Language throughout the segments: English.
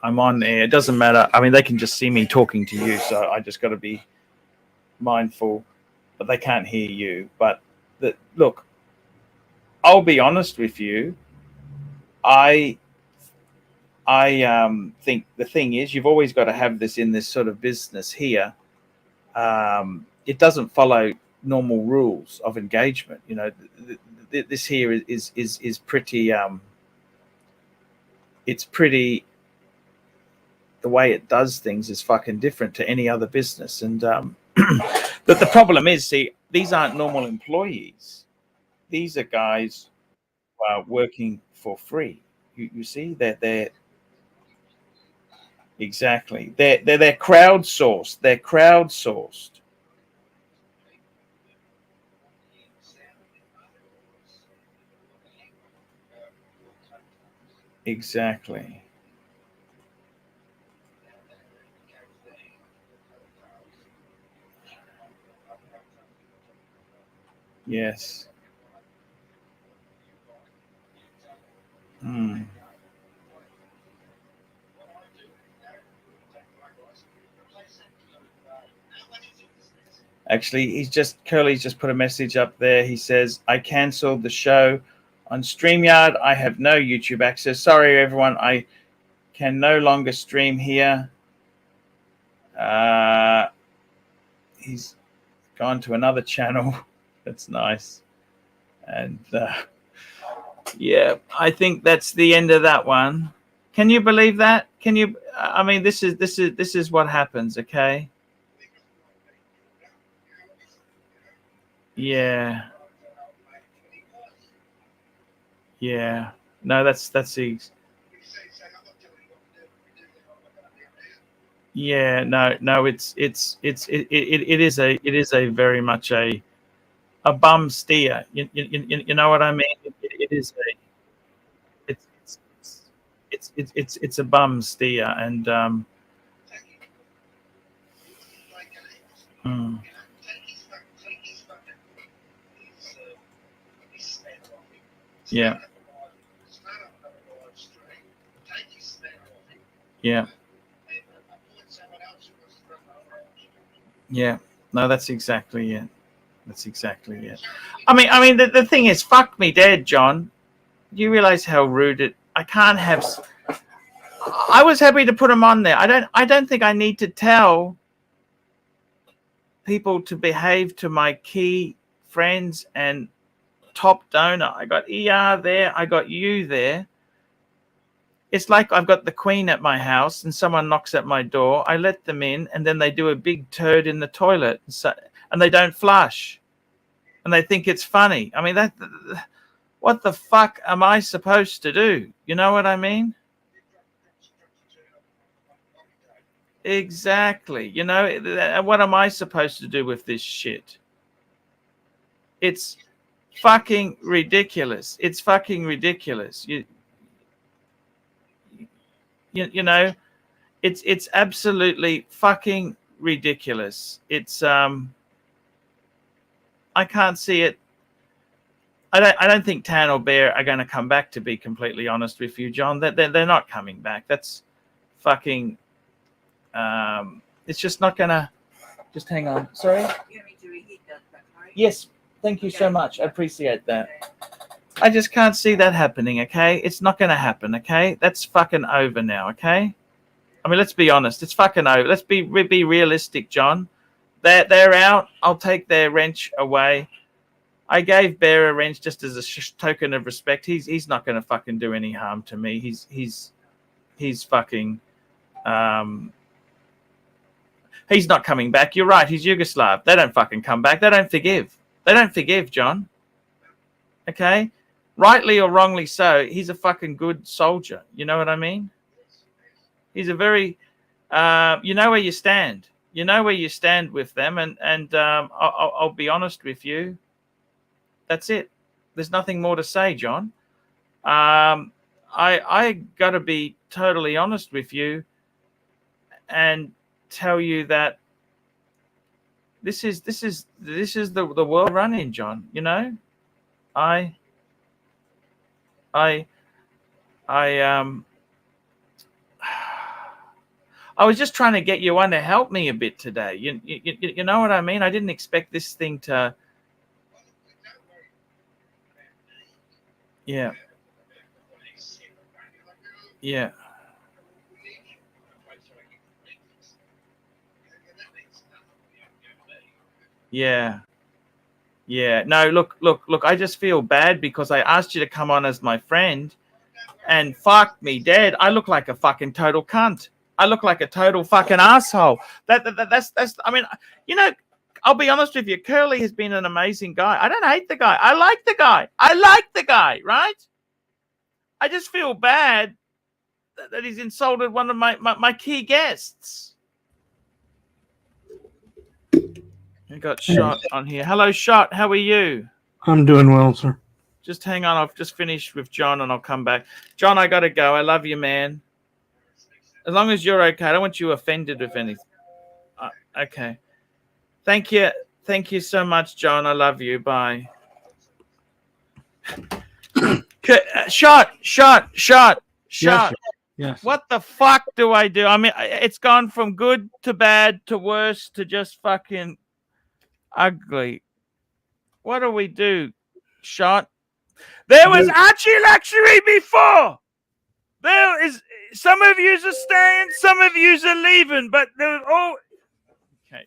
I'm on air. It doesn't matter. I mean, they can just see me talking to you, so I just got to be mindful. But they can't hear you. But look, I'll be honest with you. I think the thing is, you've always got to have this in this sort of business here. It doesn't follow normal rules of engagement. You know, this here is pretty. It's pretty. The way it does things is fucking different to any other business, and but the problem is, see, these aren't normal employees. These are guys who are working for free. You see, they're exactly they're crowdsourced. They're crowdsourced. Exactly. Yes. Hmm. Actually, Curly's just put a message up there. He says, I cancelled the show on StreamYard. I have no YouTube access. Sorry, everyone. I can no longer stream here. He's gone to another channel. That's nice. And yeah, I think that's the end of that one. Can you believe that? Can you? I mean, this is what happens. Okay. Yeah. Yeah. No, that's the. Yeah. No. It is a very much a bum steer. You know what I mean? It is a. It's a bum steer, and yeah. Yeah. Yeah. No, that's exactly it. That's exactly it. I mean, the thing is, fuck me dead, John. Do you realize how rude it? I can't have. I was happy to put them on there. I don't think I need to tell people to behave to my key friends and top donor. I got ER there. I got you there. It's like I've got the Queen at my house and someone knocks at my door. I let them in, and then they do a big turd in the toilet, and they don't flush, and they think it's funny. I mean, what the fuck am I supposed to do? You know what I mean? Exactly. You know, what am I supposed to do with this shit? It's fucking ridiculous. It's fucking ridiculous. You know, it's absolutely fucking ridiculous. It's I can't see it. I don't think Tan or Bear are going to come back, to be completely honest with you, John. They're not coming back. That's fucking it's just not going to. Just hang on. Sorry? Yes, thank you so much. I appreciate that. I just can't see that happening, okay? It's not going to happen, okay? That's fucking over now, okay? I mean, let's be honest. It's fucking over. Let's be realistic, John. They're out. I'll take their wrench away. I gave Bear a wrench just as a token of respect. He's not going to fucking do any harm to me. He's fucking he's not coming back. You're right. He's Yugoslav. They don't fucking come back. They don't forgive. They don't forgive, John. Okay? Rightly or wrongly so, he's a fucking good soldier. You know what I mean? He's a very, you know where you stand. You know where you stand with them, and I'll be honest with you. That's it. There's nothing more to say, John. I got to be totally honest with you and tell you that this is the world run in, John. You know, I I was just trying to get you on to help me a bit today. You know what I mean? I didn't expect this thing to. Yeah. Yeah. Yeah. Yeah. No, look. I just feel bad because I asked you to come on as my friend, and fuck me dead. I look like a fucking total cunt. I look like a total fucking asshole. That's. I mean, you know, I'll be honest with you. Curly has been an amazing guy. I don't hate the guy. I like the guy. Right? I just feel bad that he's insulted one of my key guests. I got Shot on here. Hello, Shot. How are you? I'm doing well, sir. Just hang on. I've just finished with John, and I'll come back. John, I got to go. I love you, man. As long as you're okay. I don't want you offended with anything. Okay. Thank you. Thank you so much, John. I love you. Bye. Shot. Yes. What the fuck do I do? I mean, it's gone from good to bad to worse to just fucking ugly. What do we do, Shot? There was ArchieLuxury before. There is some of yous are staying, some of yous are leaving, but they're all okay.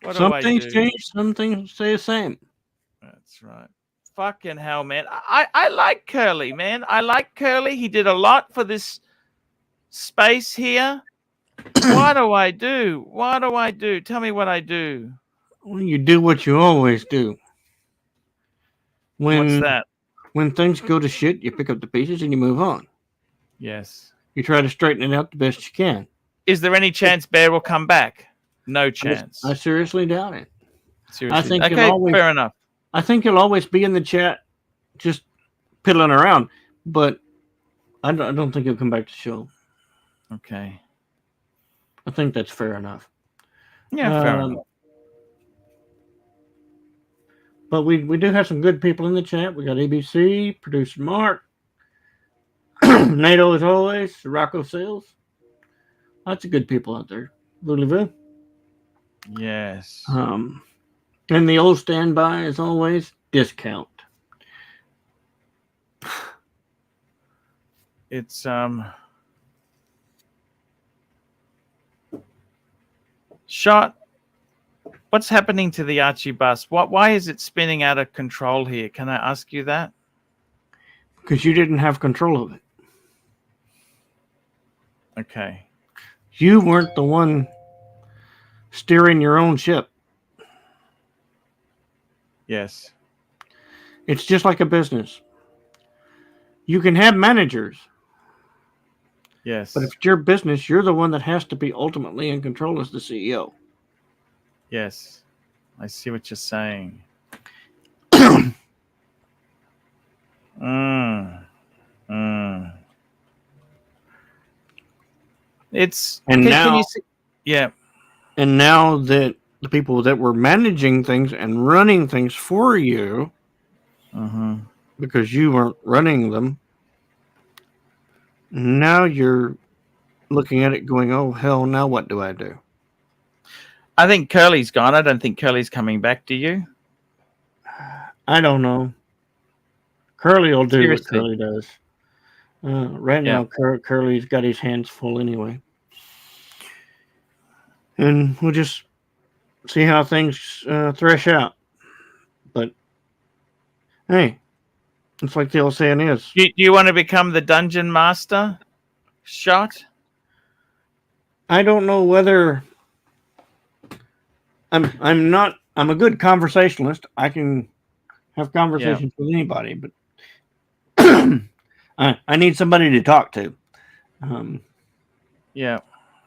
What some do I things do? change, some things stay the same. That's right. Fucking hell, man. I like Curly, man. I like Curly. He did a lot for this space here. What do I do? What do I do? Tell me what I do. Well, you do what you always do. What's that? When things go to shit, you pick up the pieces and you move on. Yes. You try to straighten it out the best you can. Is there any chance Bear will come back? No chance. I seriously doubt it. Seriously. I think okay, fair enough. I think he'll always be in the chat, just piddling around, but I don't think he'll come back to the show. Okay. I think that's fair enough. Yeah, fair enough. But we do have some good people in the chat. We got ABC, producer Mark, NATO as always, Rocco Sales. Lots of good people out there. Voulez-vous? Yes. And the old standby as always, discount. It's Shot. What's happening to the Archie bus? Why is it spinning out of control here? Can I ask you that? Because you didn't have control of it. Okay. You weren't the one steering your own ship. Yes. It's just like a business. You can have managers. Yes. But if it's your business, you're the one that has to be ultimately in control as the CEO. Yes. I see what you're saying. It's and now, can you see? Yeah. And now that the people that were managing things and running things for you, because you weren't running them, now you're looking at it going, oh, hell, now what do I do? I think Curly's gone. I don't think Curly's coming back. Do you? I don't know. Curly will do Seriously. what Curly does. Right now, Curly's got his hands full anyway. And we'll just see how things thresh out. But, hey, it's like the old saying is. Do you want to become the dungeon master, Shot? I don't know whether... I'm a good conversationalist. I can have conversations with anybody, but I need somebody to talk to. Yeah.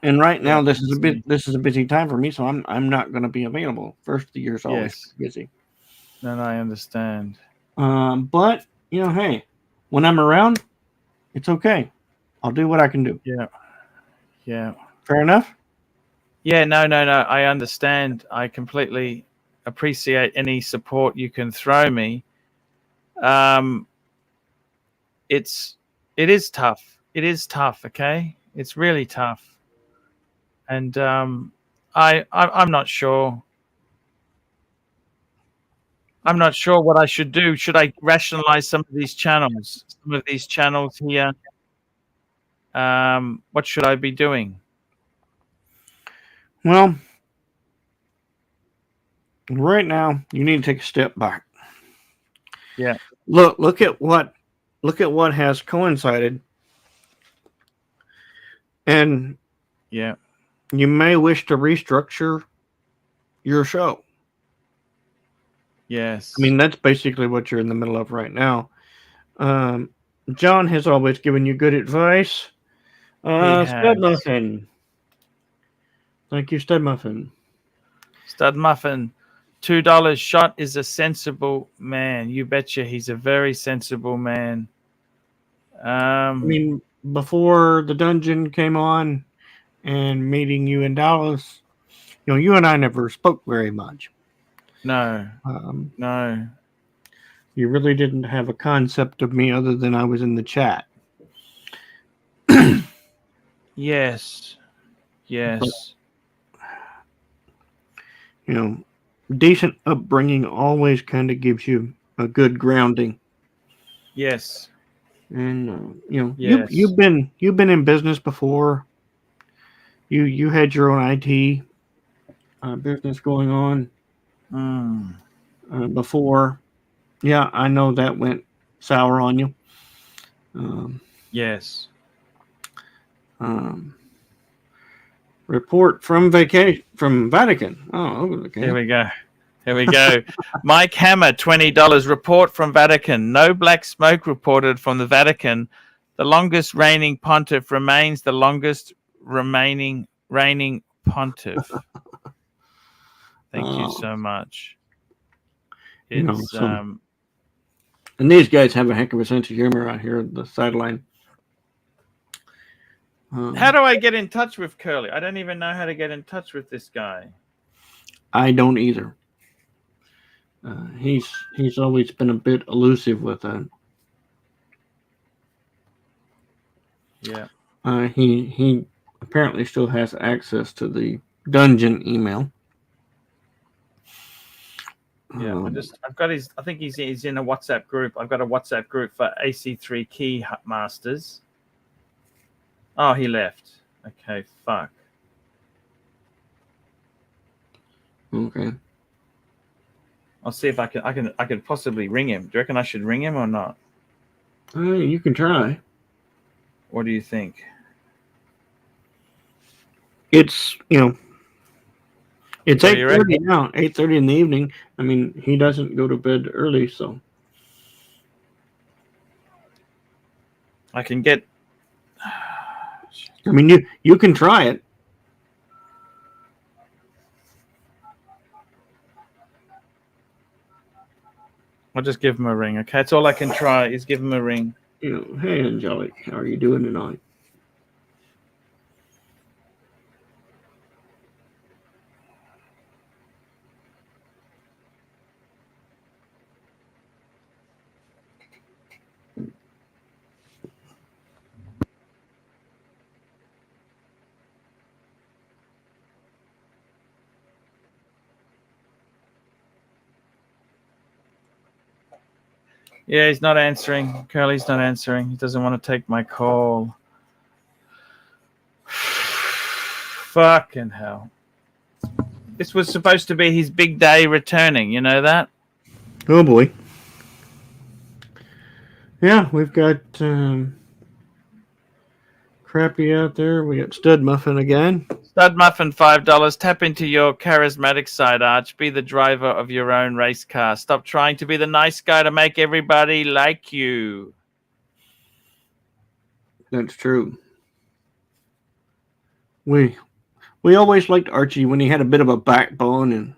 And right now this is a busy time for me, so I'm not going to be available. First of the year's always busy. No, I understand. But hey, when I'm around, it's okay. I'll do what I can do. Yeah. Yeah. Fair enough? Yeah, no. I understand. I completely appreciate any support you can throw me. It is tough. It is tough, okay? It's really tough. And I'm not sure. I'm not sure what I should do. Should I rationalize some of these channels? Some of these channels here. What should I be doing? Well, right now you need to take a step back. Yeah. Look at what has coincided, and Yeah. you may wish to restructure your show. Yes. I mean, that's basically what you're in the middle of right now. John has always given you good advice. He Stud has. Muffin. Thank you, Stud Muffin. Stud Muffin, $2 shot is a sensible man. You betcha, he's a very sensible man. I mean, before the dungeon came on and meeting you in Dallas, you and I never spoke very much. No. No. You really didn't have a concept of me other than I was in the chat. Yes. Yes. But, decent upbringing always kind of gives you a good grounding. Yes. And Yes. you've been in business before. You had your own IT business going on before. Yeah, I know that went sour on you. Yes. Report from Vatican. Oh, okay. Here we go. Here we go. Mike Hammer, $20. Report from Vatican. No black smoke reported from the Vatican. The longest reigning pontiff remains the longest reigning pontiff. Thank you so much. It's and these guys have a heck of a sense of humor out here at the sideline. How do I get in touch with Curly? I don't even know how to get in touch with this guy. I don't either. He's always been a bit elusive with that. Yeah. He apparently still has access to the dungeon email. Yeah, I've got his. I think he's in a WhatsApp group. I've got a WhatsApp group for AC3 Key Masters. Oh, he left. Okay, fuck. Okay. I'll see if I can possibly ring him. Do you reckon I should ring him or not? You can try. What do you think? It's it's 8:30 now. 8:30 in the evening. I mean, he doesn't go to bed early, so I can get. I mean, you can try it. I'll just give him a ring. Okay, that's all I can try is give him a ring. Hey, Angelic, how are you doing tonight? Yeah, he's not answering. Curly's not answering. He doesn't want to take my call. Fucking hell. This was supposed to be his big day returning. You know that? Oh, boy. Yeah, we've got Crappy out there. We got Stud Muffin again. Stud Muffin, $5. Tap into your charismatic side, Arch. Be the driver of your own race car. Stop trying to be the nice guy to make everybody like you. That's true. We always liked Archie when he had a bit of a backbone and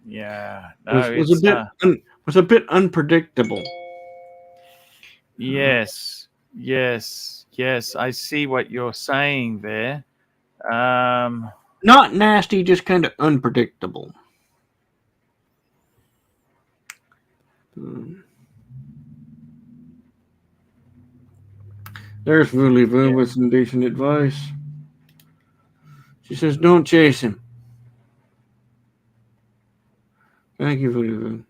yeah, no, was a bit unpredictable. Yes. I see what you're saying there. Not nasty, just kind of unpredictable. There's Vooley Voo with some decent advice. She says, don't chase him. Thank you, Vooley Voo.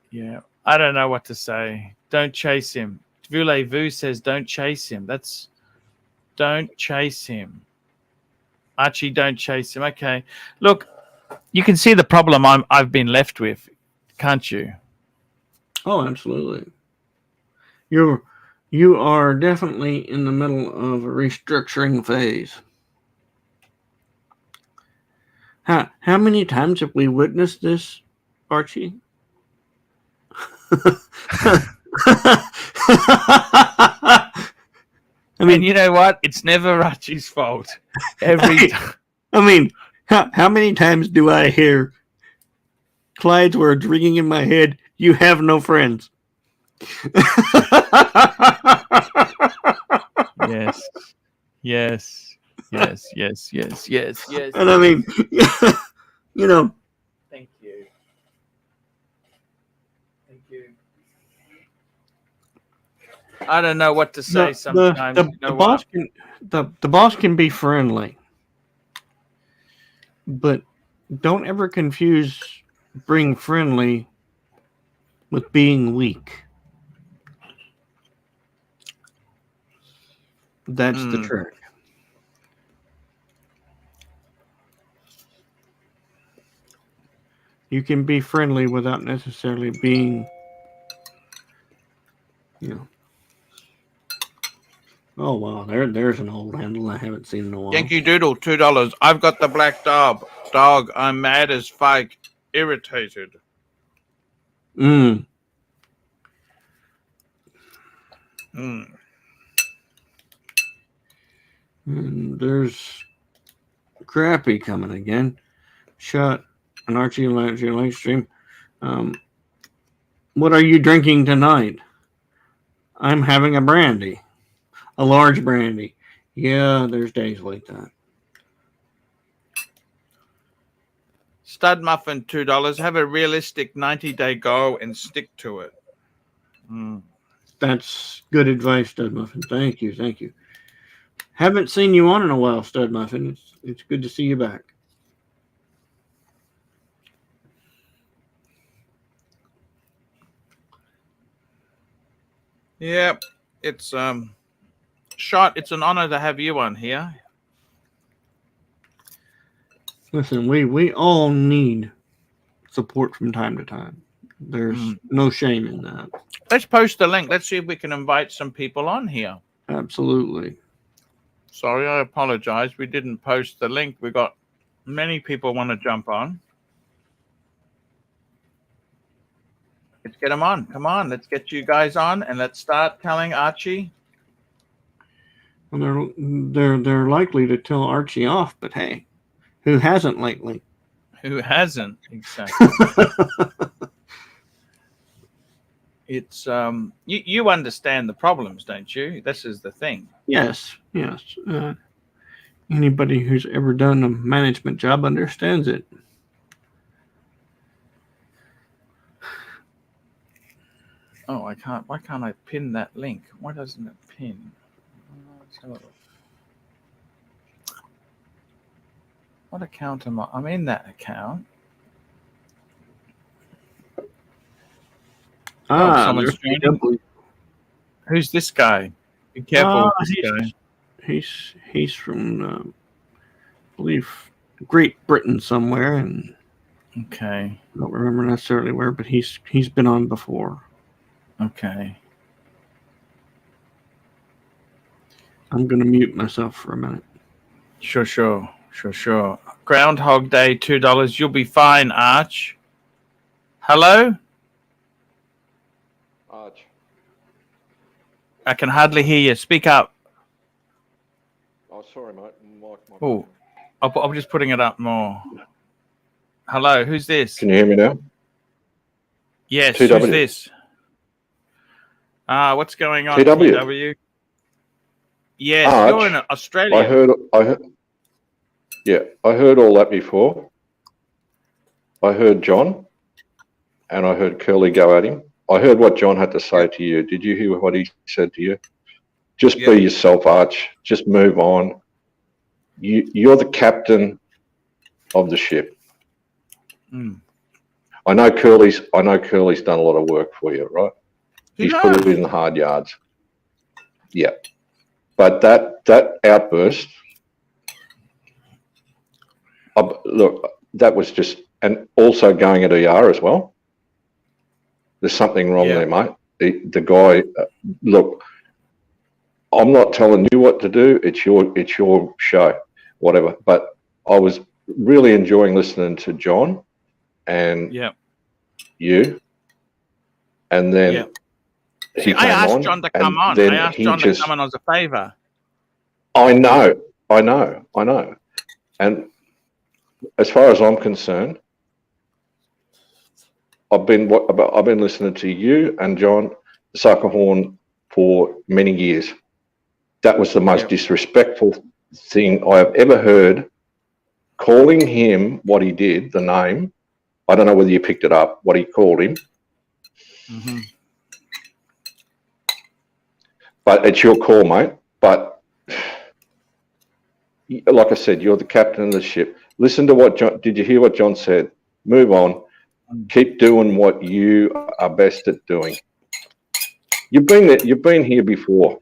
Yeah. I don't know what to say. Don't chase him. Voulez-vous says don't chase him. Don't chase him. Archie, don't chase him. Okay. Look, you can see the problem I've been left with, can't you? Oh, absolutely. You are definitely in the middle of a restructuring phase. How many times have we witnessed this, Archie? I mean, you know what? It's never Archie's fault. Every time. I mean, how many times do I hear Clyde's words ringing in my head? You have no friends. Yes. Yes. Yes. Yes. Yes. Yes. Yes. And I mean, you know. Thank you. Thank you. I don't know what to say sometimes. The boss can be friendly, but don't ever confuse being friendly with being weak. That's the trick. You can be friendly without necessarily being, Oh wow, there's an old handle I haven't seen in a while. Yankee Doodle, $2. I've got the black dog. I'm mad as fuck. Irritated. Mm. Mm. And there's Crappy coming again. Shot an ArchieLuxury live stream. What are you drinking tonight? I'm having a brandy. A large brandy. Yeah, there's days like that. Stud Muffin, $2. Have a realistic 90-day goal and stick to it. That's good advice, Stud Muffin. Thank you. Thank you. Haven't seen you on in a while, Stud Muffin. It's good to see you back. Yep. It's Shot, it's an honor to have you on here. Listen, we all need support from time to time. There's no shame in that. Let's post the link. Let's see if we can invite some people on here. Absolutely. Sorry, I apologize. We didn't post the link. We got many people want to jump on. Let's get them on. Come on, let's get you guys on and let's start telling Archie. Well, they're likely to tell Archie off, but hey, who hasn't lately? Who hasn't? Exactly. It's you understand the problems, don't you? This is the thing. Yes. Anybody who's ever done a management job understands it. Oh, I can't. Why can't I pin that link? Why doesn't it pin? What account am I? I'm in that account. Someone's joining. Who's this guy? Be careful with this guy. He's from, I believe, Great Britain somewhere, and okay, I don't remember necessarily where, but he's been on before. Okay. I'm gonna mute myself for a minute. Sure. Groundhog Day, $2. You'll be fine, Arch. Hello? Arch. I can hardly hear you. Speak up. Oh, sorry, mate. Oh, I'm just putting it up more. Hello, who's this? Can you hear me now? Yes, TW. who's this? What's going on, TW? Yes, Arch, you're in Australia. I heard all that before. I heard John and I heard Curly go at him. I heard what John had to say to you. Did you hear what he said to you? Just Yeah. be yourself, Arch. Just move on. You're the captain of the ship. Mm. I know Curly's done a lot of work for you, right? He's put it in the hard yards. Yeah. But that outburst, look, that was just, and also going at ER as well. There's something wrong there, mate. The guy, look, I'm not telling you what to do. It's your show, whatever. But I was really enjoying listening to John and you. And then See, I asked John to come on. I asked John to come on as a favour. I know. And as far as I'm concerned, I've been listening to you and John Suckerhorn for many years. That was the most disrespectful thing I have ever heard. Calling him what he did, the name. I don't know whether you picked it up, what he called him. Mm-hmm. But it's your call, mate. But like I said, you're the captain of the ship. Listen to what John, did you hear what John said? Move on. Keep doing what you are best at doing. You've been there, you've been here before.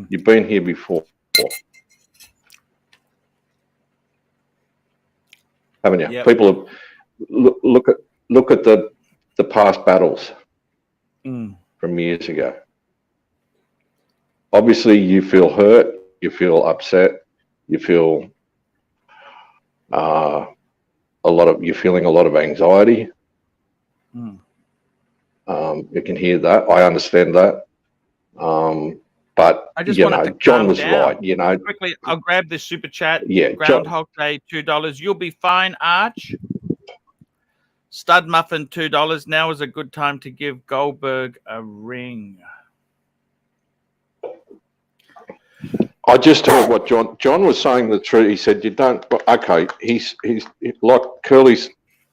You've been here before. Haven't you? Yep. People have look at the past battles from years ago. Obviously you feel hurt, you feel upset, you feel you're feeling a lot of anxiety. You can hear that. I understand that. But I just wanted to John calm was down. right. Quickly, I'll grab this super chat. Yeah, Groundhog Day, $2. You'll be fine, Arch. Stud Muffin, $2. Now is a good time to give Goldberg a ring. I just heard what John was saying the truth. He said, you don't, okay, he's like Curly's,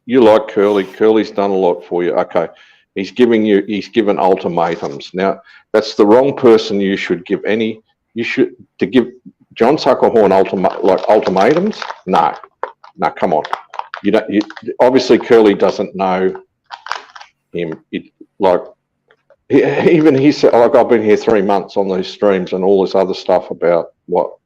you like Curly. Curly's done a lot for you. Okay. He's given ultimatums. Now, that's the wrong person you should give to give John Suckerhorn ultimatums. No, come on. Obviously Curly doesn't know him. He said, like, I've been here 3 months on these streams and all this other stuff about what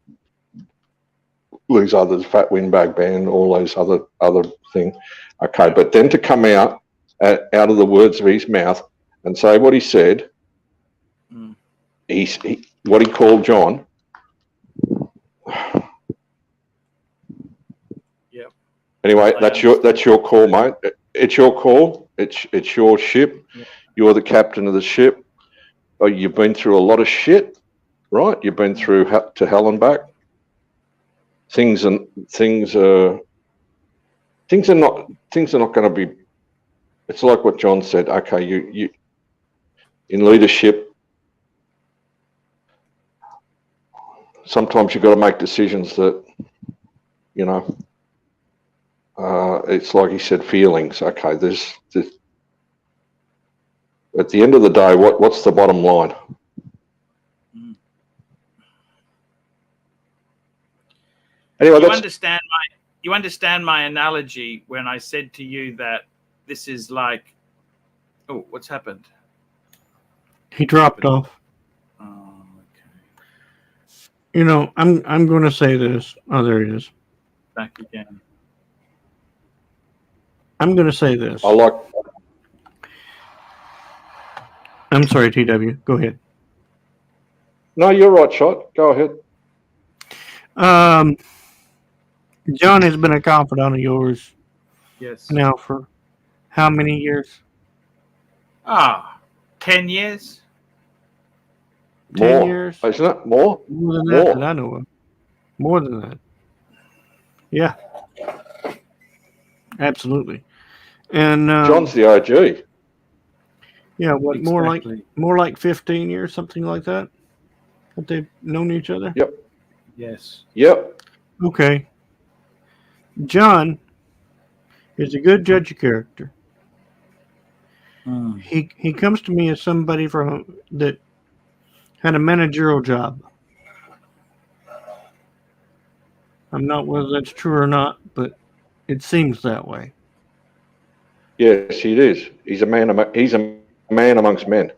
these others, Fat Windbag Band, all those other things. Okay, but then to come out of the words of his mouth and say what he said, what he called John. Yep. Anyway, that's your call, mate. It's your call. It's your ship. Yep. You're the captain of the ship. You've been through a lot of shit, right? You've been through to hell and back. Things are not going to be. It's like what John said. Okay, you in leadership, sometimes you've got to make decisions that, it's like he said, feelings. Okay, there's at the end of the day, what's the bottom line? Anyway, you understand my analogy when I said to you that this is like, oh, what's happened? He dropped off. Oh, okay. I'm going to say this. Oh, there he is. Back again. I'm going to say this. I'm sorry, TW. Go ahead. No, you're right, Shot. Go ahead. John has been a confidant of yours. Yes. Now for how many years? 10 years. 10 years? Isn't it? More than that I know of. More than that. Yeah. Absolutely. And John's the OG. Yeah, what exactly. more like 15 years, something like that? That they've known each other? Yep. Yes. Yep. Okay. John is a good judge of character. He comes to me as somebody that had a managerial job. I'm not whether that's true or not, but it seems that way. Yes, it is. He's a man amongst men.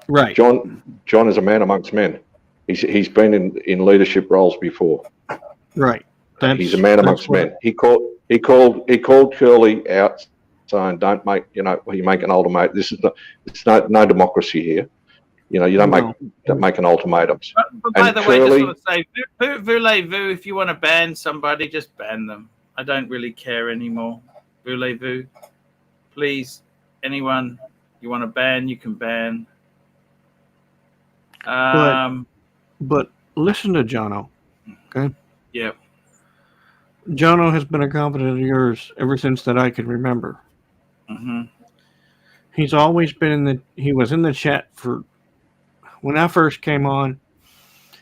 Right. John is a man amongst men. He's been in leadership roles before. Right. He's a man amongst men. He called Curly out, saying, "Don't make you make an ultimatum. It's no democracy here. You don't make an ultimatums." But by the way, just want to say, voulez-vous, if you want to ban somebody, just ban them. I don't really care anymore. Voulez-vous, please, anyone you want to ban, you can ban. But listen to Jono, okay? Yeah. Jono has been a confidant of yours ever since that I can remember. Mm-hmm. He's always been he was in the chat when I first came on.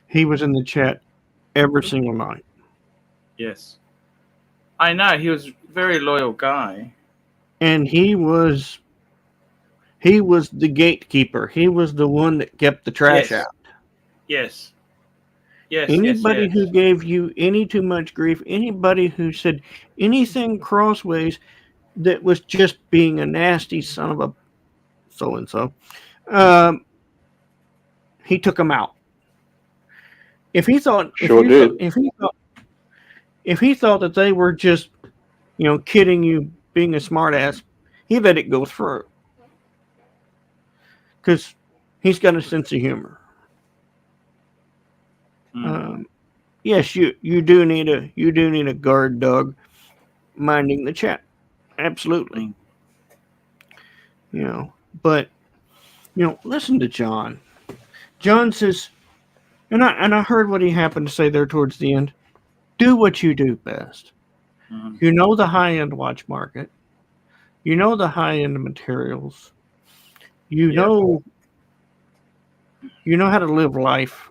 He was in the chat every single night. Yes. I know, he was a very loyal guy. And he was the gatekeeper. He was the one that kept the trash out. Yes. Yes. Anybody who gave you any too much grief, anybody who said anything crossways that was just being a nasty son of a so-and-so, he took them out. If he thought that they were just, kidding you, being a smartass, he let it go through. Because he's got a sense of humor. Yes, you do need a guard dog minding the chat. Absolutely. But listen to John. John says, and I heard what he happened to say there towards the end. Do what you do best. You know the high-end watch market. You know the high-end materials. You know how to live life.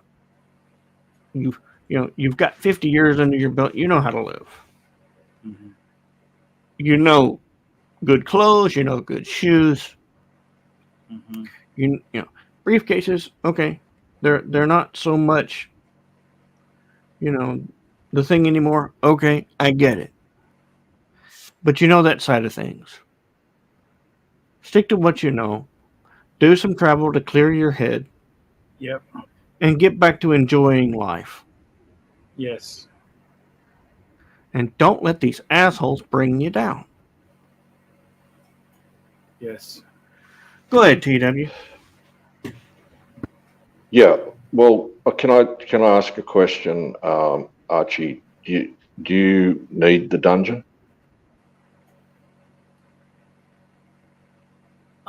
You've got 50 years under your belt. You know how to live. Mm-hmm. You know good clothes. You know good shoes. Mm-hmm. You know briefcases. Okay, they're not so much. The thing anymore. Okay, I get it. But you know that side of things. Stick to what you know. Do some travel to clear your head. Yep. And get back to enjoying life. Yes. And don't let these assholes bring you down. Yes. Go ahead, TW. Yeah. Well, can I ask a question, Archie? Do you need the dungeon?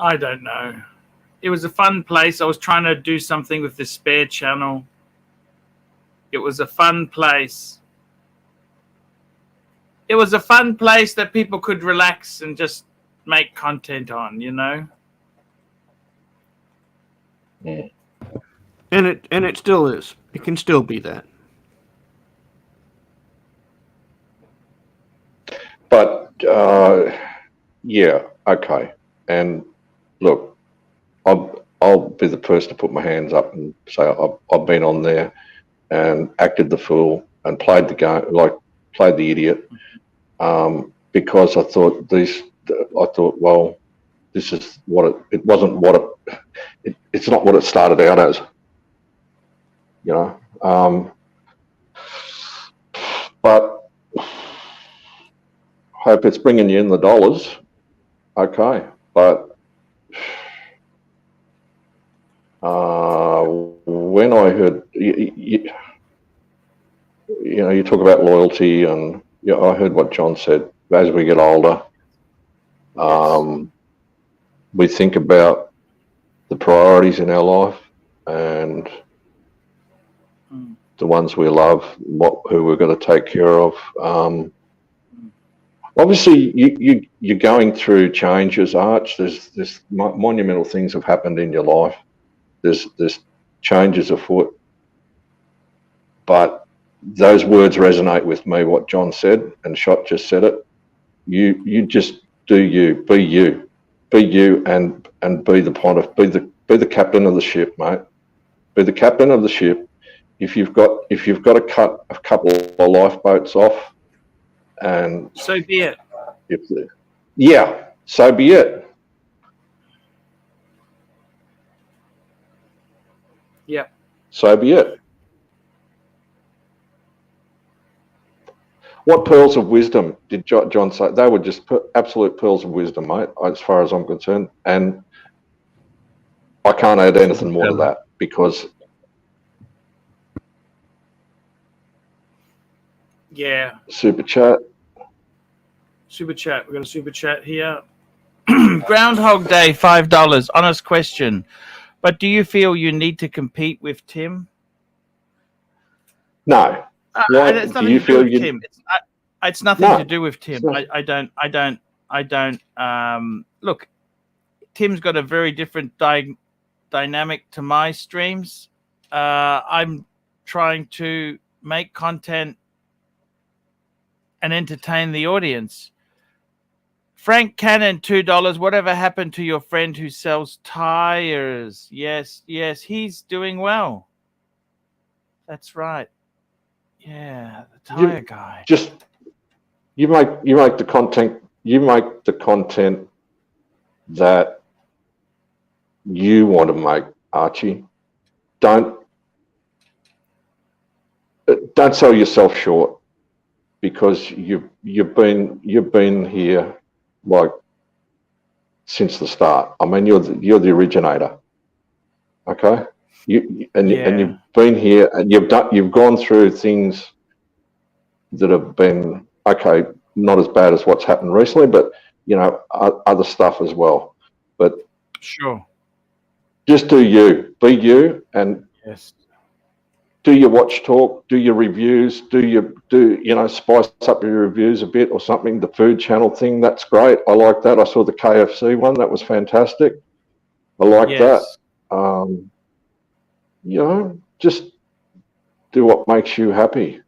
I don't know. It was a fun place. I was trying to do something with this spare channel. It was a fun place. It was a fun place that people could relax and just make content on, Yeah. And it still is. It can still be that. But yeah, okay. And look, I'll be the person to put my hands up and say I've been on there and acted the fool and played the game, played the idiot, because I thought well, this is what it wasn't what it's not what it started out as, but hope it's bringing you in the dollars, okay, but when I heard you talk about loyalty, and I heard what John said. As we get older, we think about the priorities in our life and the ones we love, who we're going to take care of. Obviously, you're going through changes, Arch. There's monumental things have happened in your life. There's changes afoot, but those words resonate with me. What John said, and Shot just said it. You just do you, be you, and and be the captain of the ship, mate. Be the captain of the ship. If you've got to cut a couple of lifeboats off, and so be it. So be it. Yep. So be it. What pearls of wisdom did John say? They were just absolute pearls of wisdom, mate, as far as I'm concerned. And I can't add anything more to that because... Yeah. Super chat. Super chat. We've got a super chat here. Groundhog Day, $5. Honest question. But do you feel you need to compete with Tim? No. It's nothing to do with Tim. It's nothing to do with Tim. I don't. Look, Tim's got a very different dynamic to my streams. I'm trying to make content and entertain the audience. Frank Cannon, $2. Whatever happened to your friend who sells tires? Yes, he's doing well. That's right. Yeah, the tire guy. Just you make the content. You make the content that you want to make, Archie. Don't sell yourself short because you've been here like since the start. I mean, you're the originator. Okay, you've been here and you've gone through things that have been not as bad as what's happened recently, but other stuff as well. But sure, just be you, and do your watch talk, do your reviews, spice up your reviews a bit or something. The food channel thing, that's great. I like that. I saw the KFC one, that was fantastic. I like that. Just do what makes you happy.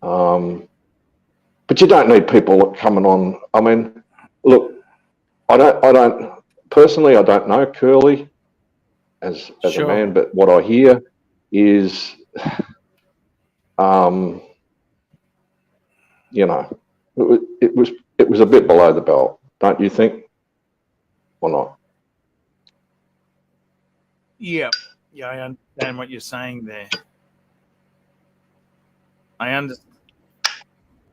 But you don't need people coming on. I mean, look, I don't personally, I don't know Curly as a man, but what I hear is, it was a bit below the belt, don't you think, or not? Yeah, I understand what you're saying there. I understand.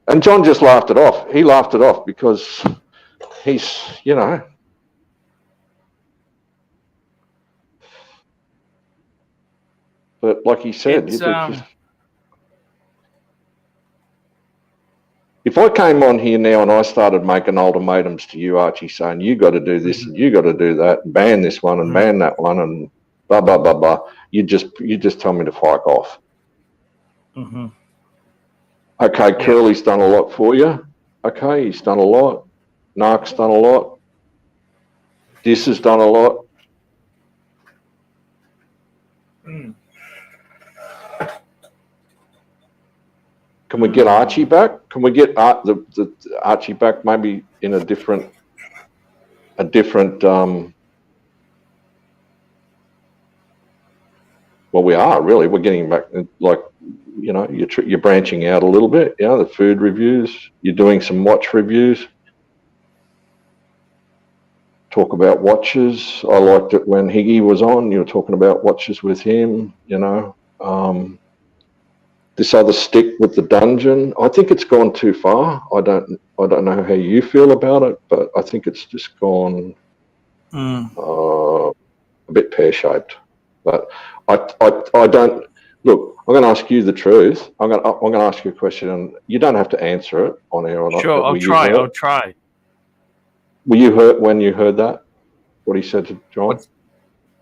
And John just laughed it off. He laughed it off because he's, But like he said, if I came on here now and I started making ultimatums to you, Archie, saying you got to do this and you got to do that, and ban this one and ban that one, and blah blah blah blah, you just tell me to fuck off. Mm-hmm. Okay, Curly's done a lot for you. Okay, he's done a lot. Narc's done a lot. This has done a lot. Can we get Archie back? Can we get the Archie back maybe in a different well, we are really. We're getting back, like, you're branching out a little bit. The food reviews. You're doing some watch reviews. Talk about watches. I liked it when Higgy was on. You were talking about watches with him. This other stick with the dungeon. I think it's gone too far. I don't know how you feel about it, but I think it's just gone a bit pear-shaped. But I don't look. I'm going to ask you the truth. I'm going to ask you a question, and you don't have to answer it on air or not. Sure, I'll try. Were you hurt when you heard that? What he said to John?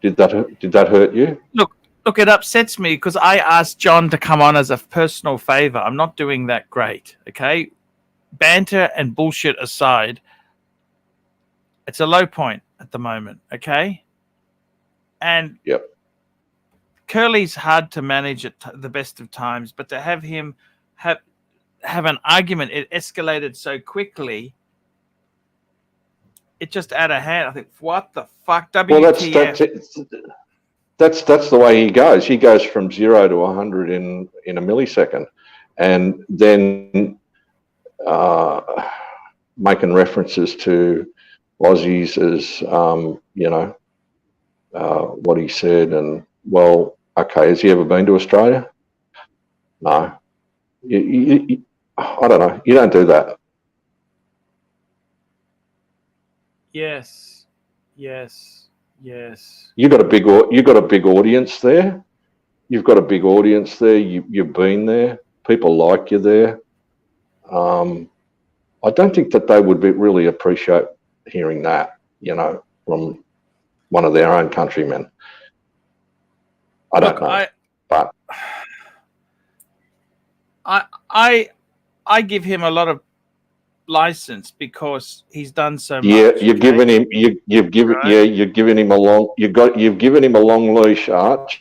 Did that hurt you? Look, it upsets me because I asked John to come on as a personal favor. I'm not doing that great. Okay, banter and bullshit aside, it's a low point at the moment. Okay, and Curly's hard to manage at the best of times, but to have him have an argument, it escalated so quickly. just out of hand. I think, what the fuck? Well, WTF? that's the way he goes. He goes from 0 to 100 in a millisecond, and then making references to Aussies as what he said, and well, okay, has he ever been to Australia? No. I don't know. You don't do that. Yes. You got a big audience there. You've got a big audience there. You've been there. People like you there. I don't think that they would really appreciate hearing that, from one of their own countrymen. I don't know, but I give him a lot of license because he's done so much. Yeah, you've given him a long leash, Arch.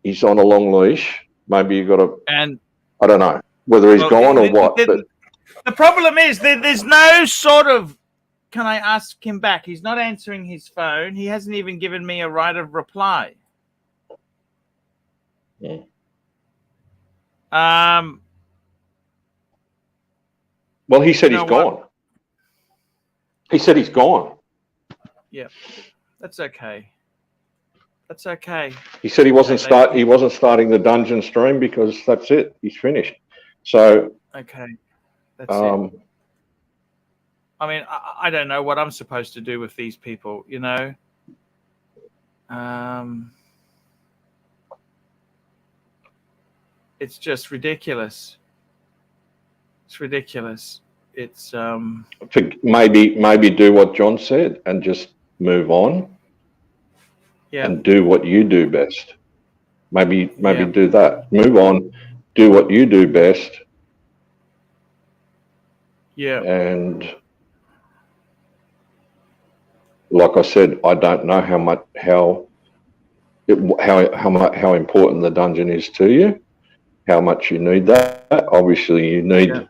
He's on a long leash. Maybe you got to, and I don't know whether he's gone or what. But the problem is that there's no sort of. Can I ask him back? He's not answering his phone. He hasn't even given me a right of reply. Yeah. Well, he said he's gone. He said he's gone. Yeah, that's okay. That's okay. He said he wasn't starting the dungeon stream because that's it. He's finished. So okay, that's it. I mean, I don't know what I'm supposed to do with these people, It's just ridiculous. It's ridiculous. It's maybe do what John said and just move on. Yeah. And do what you do best. Maybe do that. Move on. Do what you do best. Yeah. And like I said, I don't know how important the dungeon is to you. How much you need that. Obviously, you need. Yeah.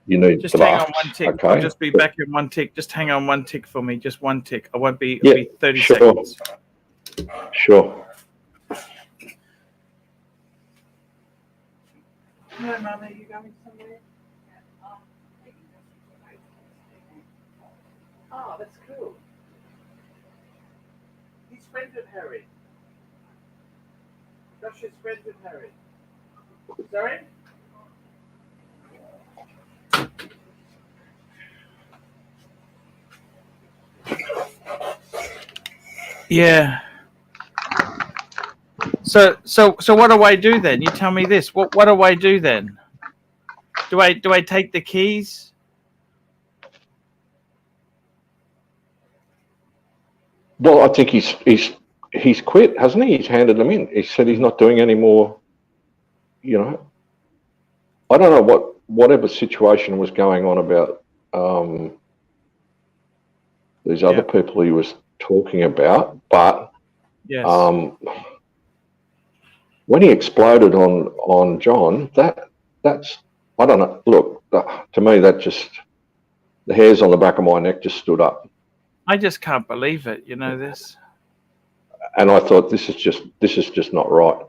You need just hang on one tick. Okay? I'll just be back in one tick. Just hang on one tick for me. Just one tick. I won't be. It'll be 30 seconds. Sure. No, Mum, are you going somewhere? Oh, that's cool. He's friends with Harry. Josh is friends with Harry. Sorry? Yeah. So what do I do then? You tell me this. What do I do then? Do I take the keys? Well, I think he's quit, hasn't he? He's handed them in. He said he's not doing any more. I don't know whatever situation was going on about these other people he was talking about, but yes. When he exploded on John, that's I don't know. Look, to me, that just the hairs on the back of my neck just stood up. I just can't believe it. This. And I thought this is just not right.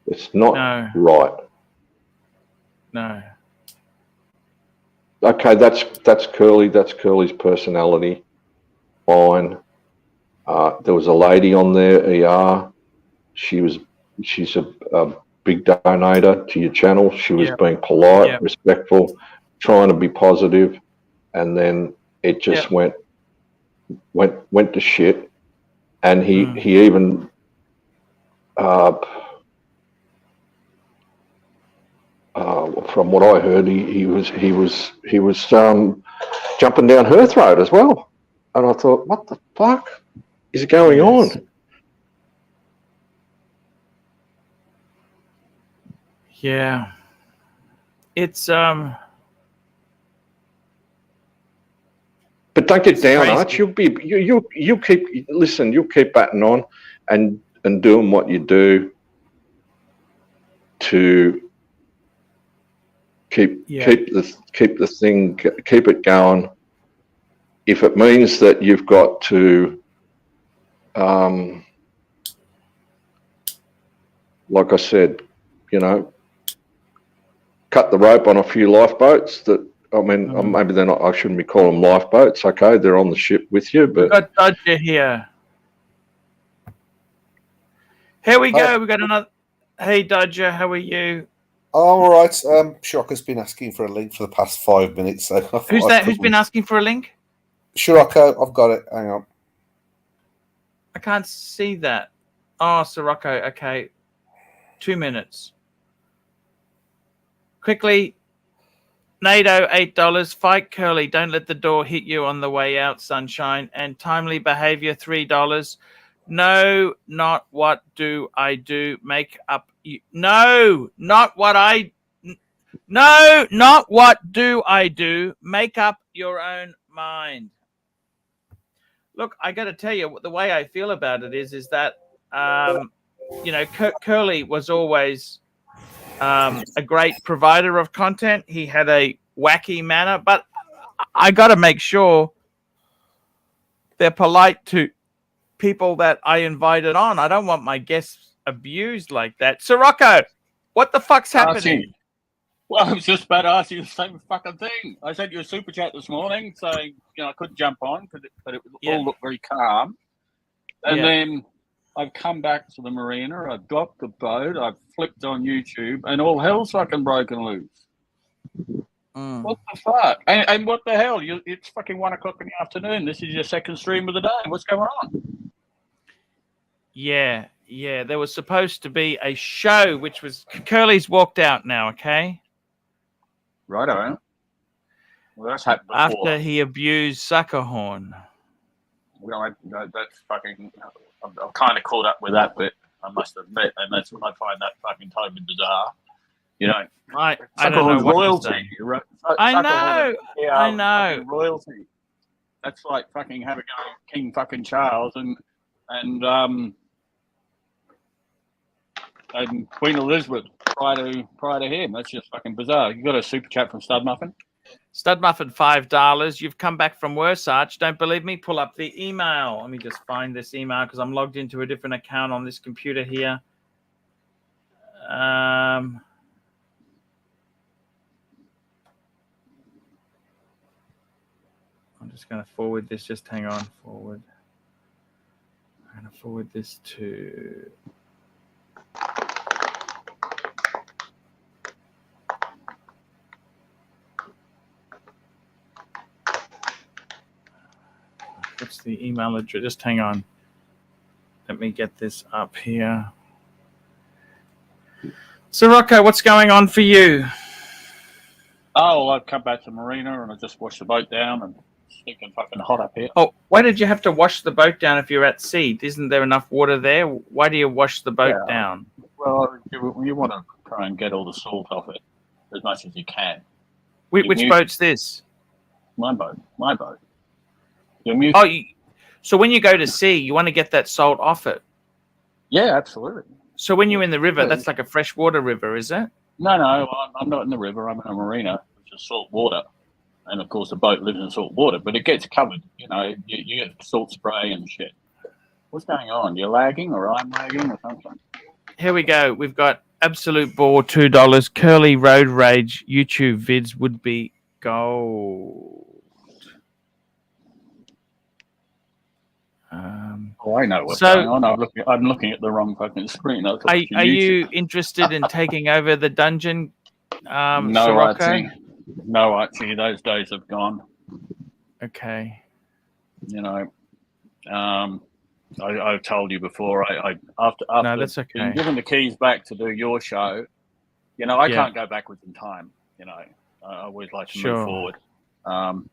It's not right. No. Okay, that's Curly. That's Curly's personality. Fine. There was a lady on there, ER. She's a big donator to your channel. She was being polite, respectful, trying to be positive, and then it just went to shit. And he even from what I heard, he was jumping down her throat as well. And I thought, what the fuck is going on? Yeah, it's But don't get down, crazy. Arch. You'll keep batting on and doing what you do to keep it going, if it means that you've got to, like I said, cut the rope on a few lifeboats that, I mean, maybe they're not, I shouldn't be calling them lifeboats. Okay, they're on the ship with you, but. We've got Dodger here. Here we go. We've got another. Hey, Dodger, how are you? Oh, all right. Shocker's been asking for a link for the past 5 minutes. So Who's that? Who's been asking for a link? Sirocco, I've got it. Hang on. I can't see that. Oh, Sirocco. Okay. 2 minutes. Quickly. NATO, $8. Fight Curly. Don't let the door hit you on the way out, sunshine. And timely behavior, $3. No, not what do I do. Make up. No, not what I. No, not what do I do. Make up your own mind. Look, I got to tell you, the way I feel about it is that, Curly was always a great provider of content. He had a wacky manner, but I got to make sure they're polite to people that I invited on. I don't want my guests abused like that. Sirocco, what the fuck's happening? Archie. Well, I was just about to ask you the same fucking thing. I sent you a super chat this morning saying, I couldn't jump on, but it all looked very calm. And then I've come back to the marina, I've docked the boat, I've flipped on YouTube, and all hell's fucking broken loose. What the fuck? And what the hell? It's fucking 1 o'clock in the afternoon. This is your second stream of the day. What's going on? Yeah. There was supposed to be a show, which was Curly's walked out now, okay? Righto. Well, that's happened before. After he abused Suckerhorn. Well, that's fucking... I'm kind of caught up with that bit, I must admit, and that's when I find that fucking totally bizarre. I don't know what royalty. Right? I know. Royalty. That's like fucking having King fucking Charles and Queen Elizabeth prior to him. That's just fucking bizarre. You got a super chat from Stud Muffin? Stud Muffin, $5. You've come back from worse, Arch. Don't believe me? Pull up the email. Let me just find this email because I'm logged into a different account on this computer here. I'm just going to forward this. Just hang on. Forward. I'm going to forward this to... What's the email address? Just hang on. Let me get this up here. Sirocco, what's going on for you? Oh, well, I've come back to the marina and I just washed the boat down and it's stinking fucking hot up here. Oh, why did you have to wash the boat down if you're at sea? Isn't there enough water there? Why do you wash the boat down? Well, you want to try and get all the salt off it as much as you can. Which boat's this? My boat. So when you go to sea, you want to get that salt off it? Yeah, absolutely. So when you're in the river, that's like a freshwater river, is it? No, I'm not in the river. I'm in a marina, which is salt water. And, of course, the boat lives in salt water, but it gets covered. You get salt spray and shit. What's going on? You're lagging or I'm lagging or something? Here we go. We've got Absolute Bore, $2. Curly Road Rage YouTube vids would be gold. I know what's going on. I'm looking at the wrong fucking screen. Are you interested in taking over the dungeon? No, Archie. No, Archie. Those days have gone. Okay. I've told you before. After no, that's okay. Being given the keys back to do your show, I can't go backwards in time. I always like to move forward. And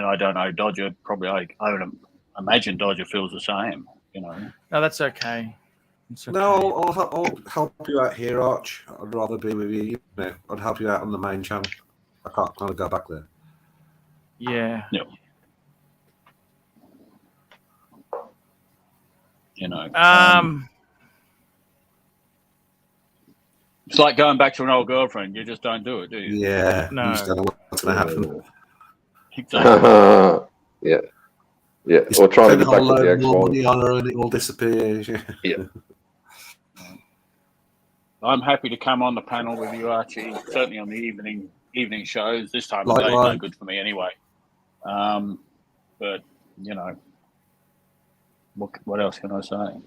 I don't know, Dodger probably. I would imagine Dodger feels the same. No, that's okay. Okay. No, I'll help you out here, Arch. I'd rather be with you. I'd help you out on the main channel. I can't kind of go back there. Yeah. Yep. It's like going back to an old girlfriend. You just don't do it, do you? Yeah. No. You just don't know what's going to happen. Exactly. Yeah. Yeah, or trying to get back Spend a with the load more ex-wife. money on her and it all disappears. Yeah. I'm happy to come on the panel with you, Archie. Certainly on the evening shows. This time of day is Likewise. no good for me anyway. But you know, what else can I say?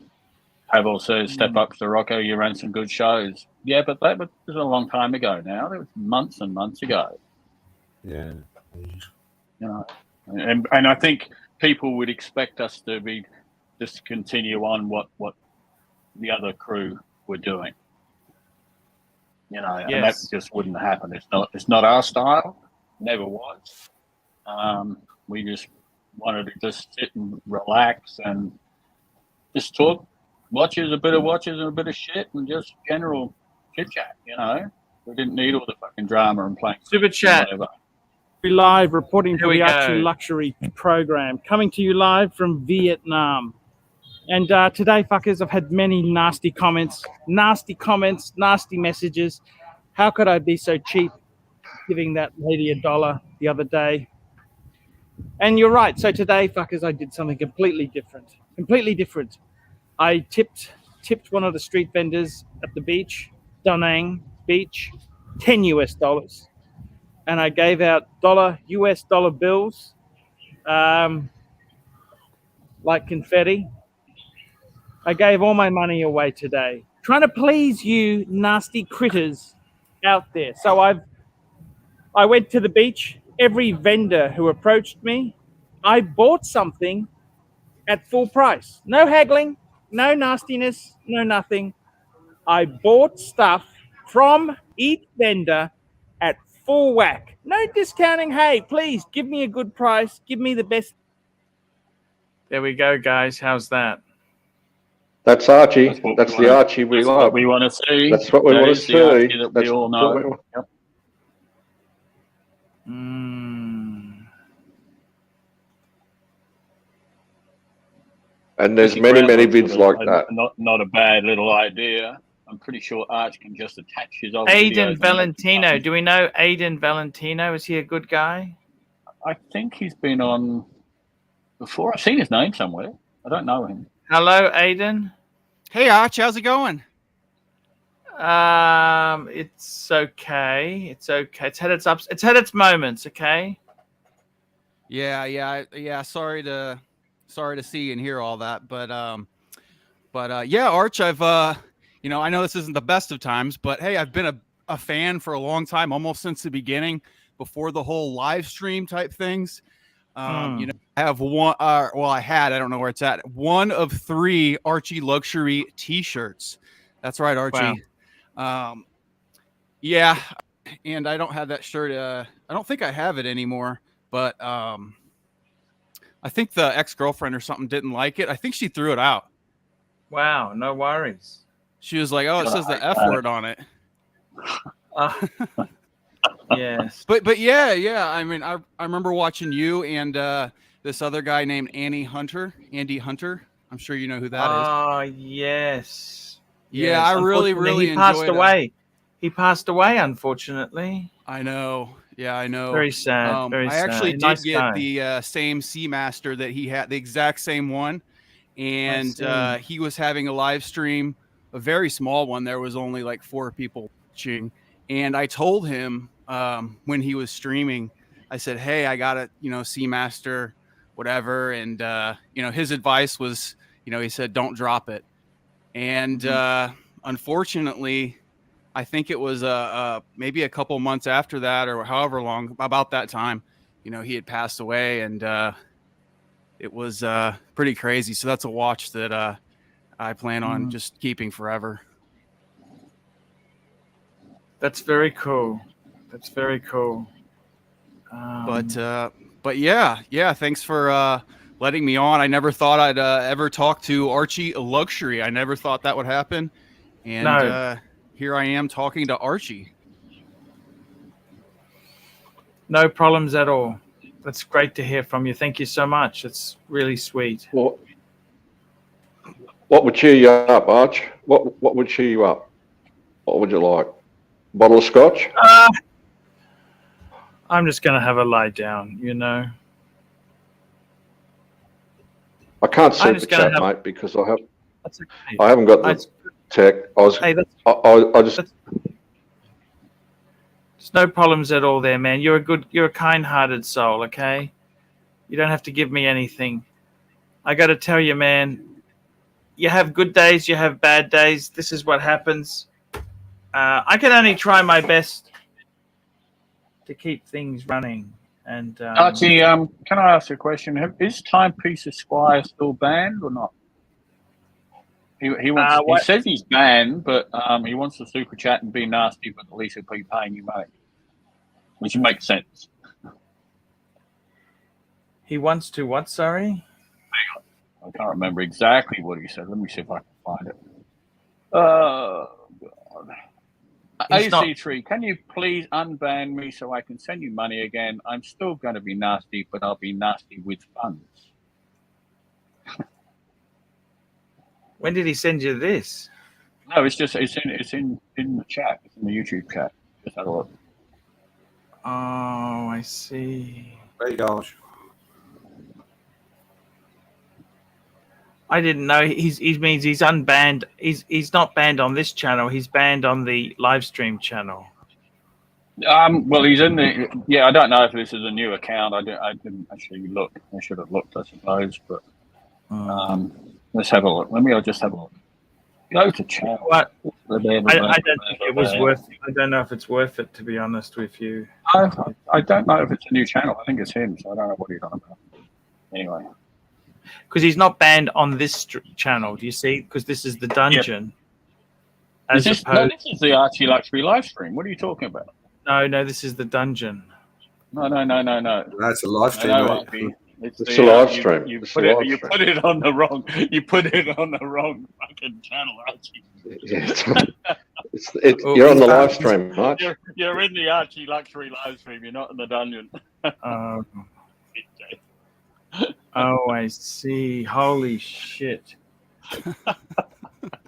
Pavel says, "Step up to Rocco. You ran some good shows." Yeah, but that was a long time ago. Now that was months and months ago. Yeah. You know, and I think people would expect us to be just continue on what the other crew were doing. You know, and that just wouldn't happen. It's not our style. Never was. We just wanted to just sit and relax and just talk watches, a bit of watches and a bit of shit and just general chit chat. You know, we didn't need all the fucking drama and playing Super chat. whatever. Live reporting Here for we the go. ArchieLuxury program, coming to you live from Vietnam. And today, fuckers, I've had many nasty comments, nasty messages. How could I be so cheap giving that lady $1 the other day? And you're right. So today, fuckers, I did something completely different. I tipped one of the street vendors at the beach, Da Nang Beach, $10 US. And I gave out US dollar bills, like confetti. I gave all my money away today, trying to please you nasty critters out there. So I went to the beach. Every vendor who approached me, I bought something at full price. No haggling, no nastiness, no nothing. I bought stuff from each vendor at full whack. No discounting. Hey, please give me a good price. Give me the best. There we go, guys. How's that? That's Archie. That's the Archie we love. What we want to see. That's what we want to That is the Archie see. that we all know. Yep. And there's many vids like that. Not a bad little idea. I'm pretty sure Arch can just attach his old Aiden videos Valentino. Do we know Aiden Valentino? Is he a good guy? I think he's been on before. I've seen his name somewhere. I don't know him. Hello, Aiden. Hey, Arch, how's it going? It's okay. It's okay. It's had its ups. It's had its moments. Okay. Yeah. Sorry to see and hear all that, but yeah, Arch, I've I know this isn't the best of times, but hey, I've been a fan for a long time, almost since the beginning, before the whole live stream type things. I have one. I had. I don't know where it's at. One of 3 ArchieLuxury T-shirts. That's right, Archie. Wow. Yeah, and I don't have that shirt. I don't think I have it anymore. But I think the ex-girlfriend or something didn't like it. I think she threw it out. Wow. No worries. She was like, "Oh, it says the F word on it." Yes. But yeah. I mean, I remember watching you and this other guy named Andy Hunter. I'm sure you know who that is. Oh, yes. Yeah, I really he passed away. He passed away, unfortunately. I know. Yeah, I know. Very sad. Very sad. I actually did get the same Seamaster that he had, the exact same one. And he was having a live stream, a very small one. There was only like 4 people watching. And I told him when he was streaming, I said, "Hey, I got a Seamaster, whatever." And his advice was, he said, "Don't drop it." And unfortunately, I think it was maybe a couple months after that, or however long, about that time, he had passed away, and it was pretty crazy. So that's a watch that I plan on just keeping forever. That's very cool. That's very cool. But yeah. Thanks for letting me on. I never thought I'd ever talk to ArchieLuxury. I never thought that would happen. And here I am talking to Archie. No problems at all. That's great to hear from you. Thank you so much. It's really sweet. Well, what would cheer you up, Arch? What would cheer you up? What would you like? Bottle of scotch? I'm just going to have a lie down, I can't I'm super just gonna chat, have- mate, because I That's okay. haven't got the That's- tech. I just There's no problems at all there, man. You're a kind-hearted soul, okay? You don't have to give me anything. I got to tell you, man, you have good days, you have bad days. This is what happens. I can only try my best to keep things running. And Archie, can I ask you a question? Is Timepiece Esquire still banned or not? He wants. He says he's banned, but he wants to super chat and be nasty, but at least he'll be paying you money, which makes sense. he wants to what? Sorry. I can't remember exactly what he said. Let me see if I can find it. God. AC3, can you please unban me so I can send you money again? I'm still going to be nasty, but I'll be nasty with funds. When did he send you this? No, it's in the chat. It's in the YouTube chat. Just have a look. Oh, I see. There you go. I didn't know. He means he's unbanned. He's not banned on this channel. He's banned on the live stream channel. Well, he's in the. Yeah, I don't know if this is a new account. I didn't actually look. I should have looked, I suppose. But let's have a look. I'll just have a look. Go to channel. What? I don't think it was worth. I don't know if it's worth it, to be honest with you. I don't know if it's a new channel. I think it's him, so I don't know what he's on about. Anyway. Because he's not banned on this channel. Do you see? Because this is the dungeon. Yep. This is the ArchieLuxury live stream. What are you talking about? No, this is the dungeon. No. That's a live stream. It's a live stream. You put it on the wrong. You put it on the wrong fucking channel, Archie. Yeah, you're on the live stream, right? You're in the ArchieLuxury live stream. You're not in the dungeon. Oh, I see. Holy shit.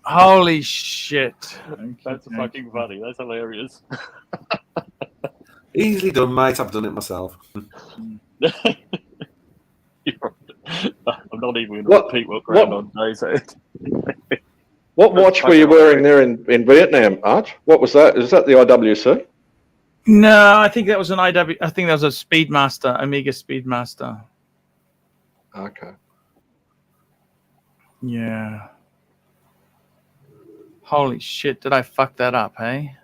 Holy shit. That's fucking funny. That's hilarious. Easily done, mate. I've done it myself. I'm not even going to repeat what Groundhog Day said. What watch were you wearing there in Vietnam, Arch? What was that? Is that the IWC? No, I think that was an IW. I think that was a Speedmaster, Omega Speedmaster. Okay. Yeah. Holy shit! Did I fuck that up? Hey.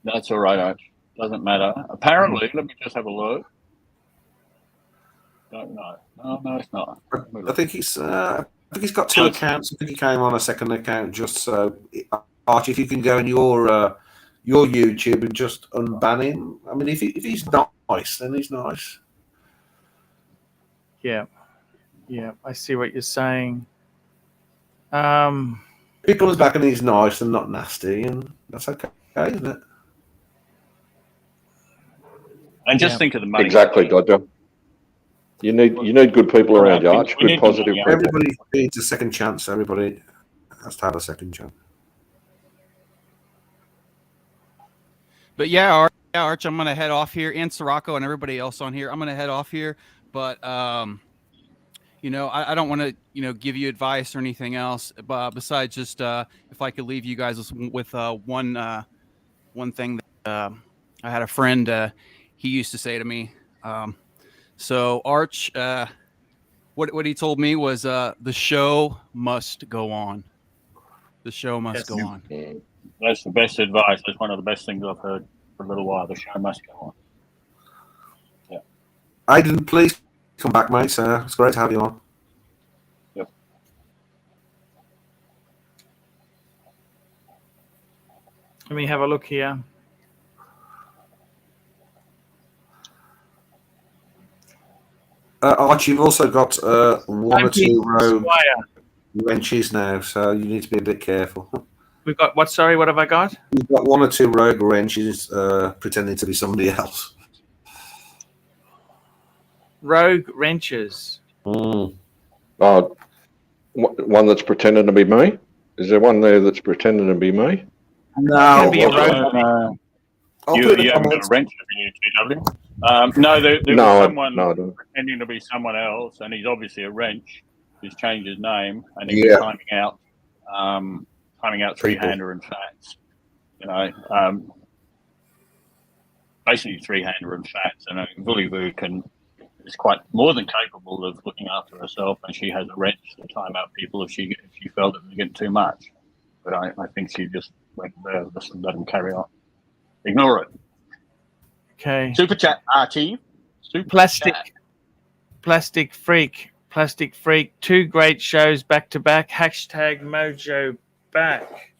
That's all right, Arch. Doesn't matter. Apparently, let me just have a look. Don't know. No, it's not. I think he's got two accounts. I think he came on a second account just so. Archie, if you can go in your YouTube and just unban him. I mean, if he's nice, then he's nice. Yeah, I see what you're saying. He comes back and he's nice and not nasty, and that's okay, isn't it? And just think of the money. Exactly, Dodger. You need good people around you, Arch. Good, positive people. Everybody needs a second chance. Everybody has to have a second chance. But yeah, Arch, I'm gonna head off here, and Sirocco and everybody else on here. I'm gonna head off here, but I don't want to give you advice or anything else. But besides just if I could leave you guys with one thing that I had a friend he used to say to me. So Arch, what he told me was the show must go on. The show must go on. That's the best advice. That's one of the best things I've heard for a little while. The show must go on. Yeah. Aidan, please come back, mate. It's great to have you on. Yep. Let me have a look here. Archie, you've also got one or two rogue wrenches now, so you need to be a bit careful. We've got what? Sorry, what have I got? You've got one or two rogue wrenches pretending to be somebody else. Rogue wrenches. One that's pretending to be me? Is there one there that's pretending to be me? No. Be a rogue. You haven't got a wrench in your TW? No, there's someone pretending to be someone else, and he's obviously a wrench. He's changed his name, and he's timing out three-hander and fats. You know, basically three-hander and fats. And Vulivu is quite more than capable of looking after herself, and she has a wrench to time out people if she felt it was getting too much. But I think she just went there, just let him carry on. Ignore it. Okay. Super chat, Archie. Plastic Freak. 2 great shows back to back. Hashtag Mojo back.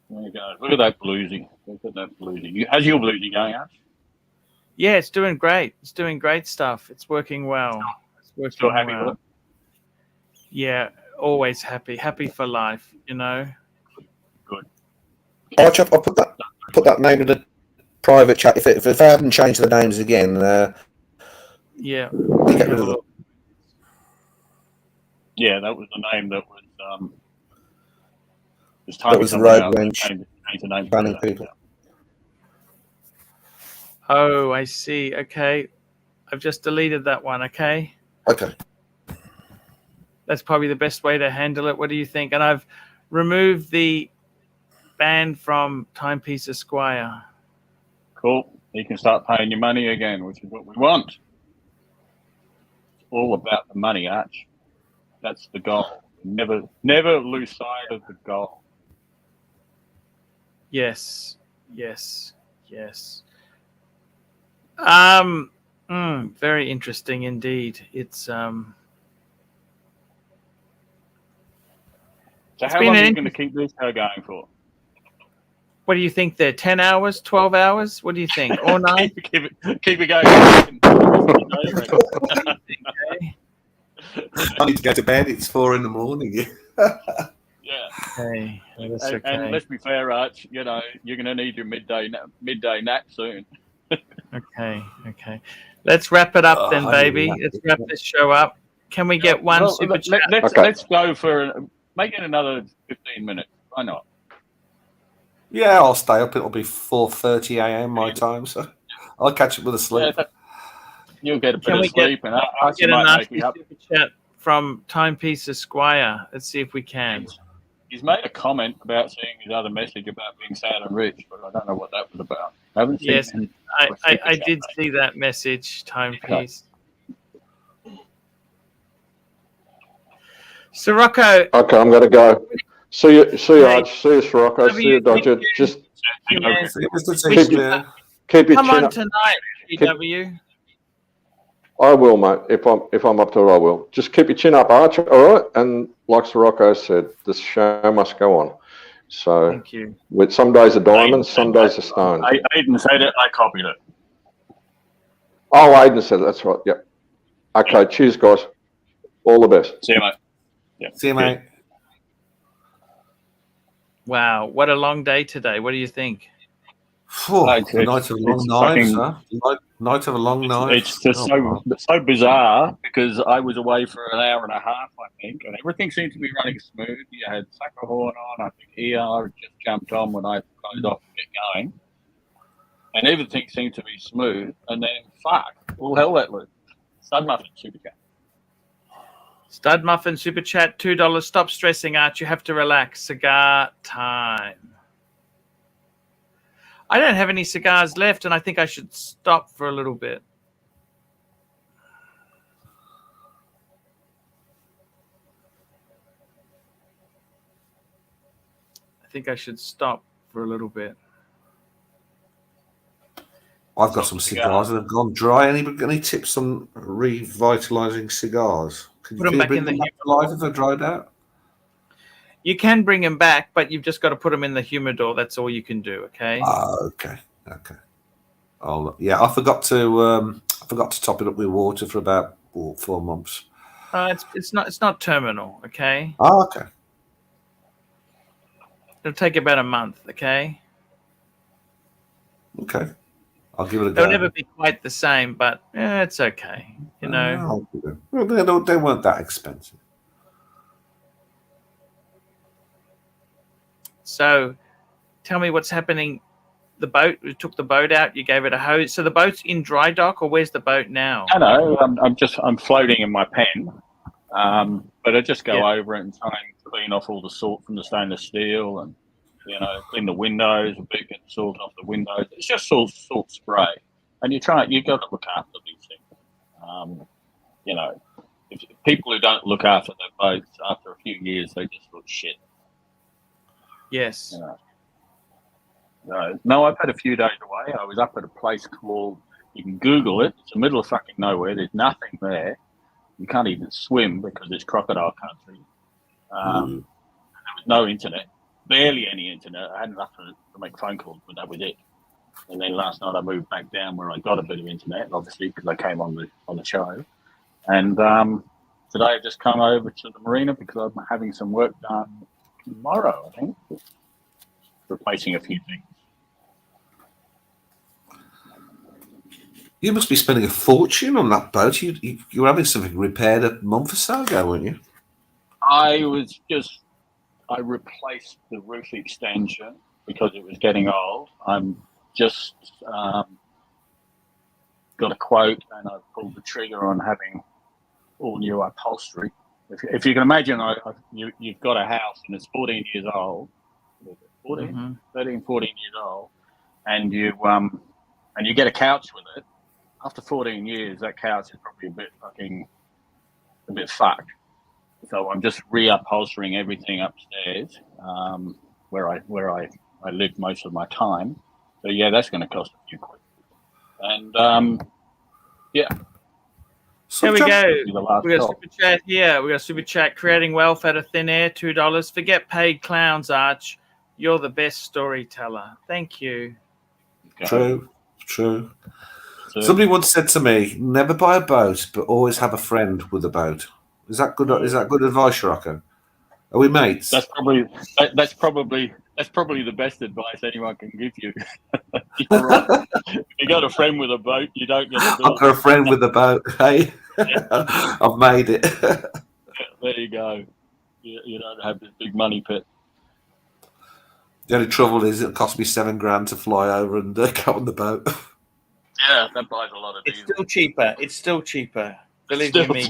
There you go. Look at that bluesy. How's your bluesy going, Arch? Yeah, it's doing great. It's doing great stuff. It's working well. It's working Still happy well. with it? Yeah, always happy. Happy for life, you know. Good. I'll put that name in the private chat. If I haven't changed the names again, yeah. Get rid of them. Yeah, that was the name that was that was the road wrench banning people. Oh, I see. Okay. I've just deleted that one, okay? Okay. That's probably the best way to handle it. What do you think? And I've removed the ban from Timepiece Esquire. Cool. You can start paying your money again, which is what we want. It's all about the money, Arch. That's the goal. Never lose sight of the goal. Yes. Very interesting indeed. It's So how long are you going to keep this show going for? What do you think there? 10 hours, 12 hours? What do you think? All night? keep it going. I need to go to bed. It's 4 in the morning. Yeah. Okay. That's okay. And let's be fair, Arch. You know, you're going to need your midday nap soon. Okay. Let's wrap it up then, baby. Let's wrap this show up. Can we get one super chat? Let's go for make it another 15 minutes. Why not? Yeah, I'll stay up. It'll be 4:30 a.m. my time, so I'll catch up with a sleep. Yeah, you'll get a bit of sleep, and I'll get a nasty super chat from Timepiece Esquire. Let's see if we can. He's made a comment about seeing his other message about being sad and rich, but I don't know what that was about. I haven't seen. Yes, I did see that message, Timepiece. Sirocco. Okay, I'm going to go. See you, Arch. See you, Sirocco. See you, Dodger. Just keep your Come chin on up. tonight, GW. I will, mate. If I'm up to it, I will. Just keep your chin up, Arch. All right. And like Sirocco said, the show must go on. So thank you. With some days are diamonds, some days are stone. Aiden said it. I copied it. Oh, Aiden said it. That's right. Yep. Okay. Cheers, guys. All the best. See you, mate. Yeah. See you, mate. Wow, what a long day today. What do you think? Night of a long knives, huh? Night of a long knife. It's just so bizarre because I was away for an hour and a half, I think, and everything seemed to be running smooth. You had Sackerhorn on, I think ER had just jumped on when I closed off to get going, and everything seemed to be smooth. And then, all hell let loose. Stud Muffin Super Chat. Stud Muffin Super Chat, $2. Stop stressing, Arch. You have to relax. Cigar time. I don't have any cigars left, and I think I should stop for a little bit. I've got some cigars that have gone dry. Any tips on revitalizing cigars? Can you bring them back to life if they're dried out? You can bring them back, but you've just got to put them in the humidor. That's all you can do. Okay. Okay. I forgot to top it up with water for about 4 months. It's not terminal. Okay. Oh, okay. It'll take about a month. Okay. Okay. I'll give it a go. They'll never be quite the same, but it's okay. You know. Well, they weren't that expensive. So, tell me what's happening the boat. You took the boat out. You gave it a hose. So the boat's in dry dock, or where's the boat now? I know. I'm floating in my pen, but I just go over it and try and clean off all the salt from the stainless steel, and clean the windows a bit, get the salt off the windows. It's just salt spray, and you got to look after these things. If people who don't look after their boats after a few years, they just look shit. Yes. No, I've had a few days away. I was up at a place called, you can Google it, it's the middle of fucking nowhere. There's nothing there. You can't even swim because it's crocodile country. There was no internet, barely any internet. I had enough to make phone calls, but that was it. And then last night I moved back down where I got a bit of internet, obviously, because I came on the show. And today I've just come over to the marina because I'm having some work done tomorrow, I think, replacing a few things. You must be spending a fortune on that boat. You were having something repaired a month or so ago, weren't you? I replaced the roof extension because it was getting old. I'm just got a quote and I've pulled the trigger on having all new upholstery. If you can imagine, you've got a house and it's 14 years old, 13, 14 years old, and you get a couch with it. After 14 years, that couch is probably a bit fucked. So I'm just reupholstering everything upstairs, where I live most of my time. So yeah, that's going to cost a few quid. And yeah. Here we go. We got a super chat here. We got a super chat. Creating wealth out of thin air, $2. Forget paid clowns, Arch. You're the best storyteller. Thank you. True. Somebody once said to me, "Never buy a boat, but always have a friend with a boat." Is that good? Is that good advice, Rocco? Are we mates? That's probably the best advice anyone can give you. You're right. If you got a friend with a boat, you don't get a bill. I've got a friend with a boat. Hey, I've made it. There you go. You don't have this big money pit. The only trouble is it'll cost me $7,000 to fly over and go on the boat. Yeah, that buys a lot of diesel. It's still cheaper. Believe me.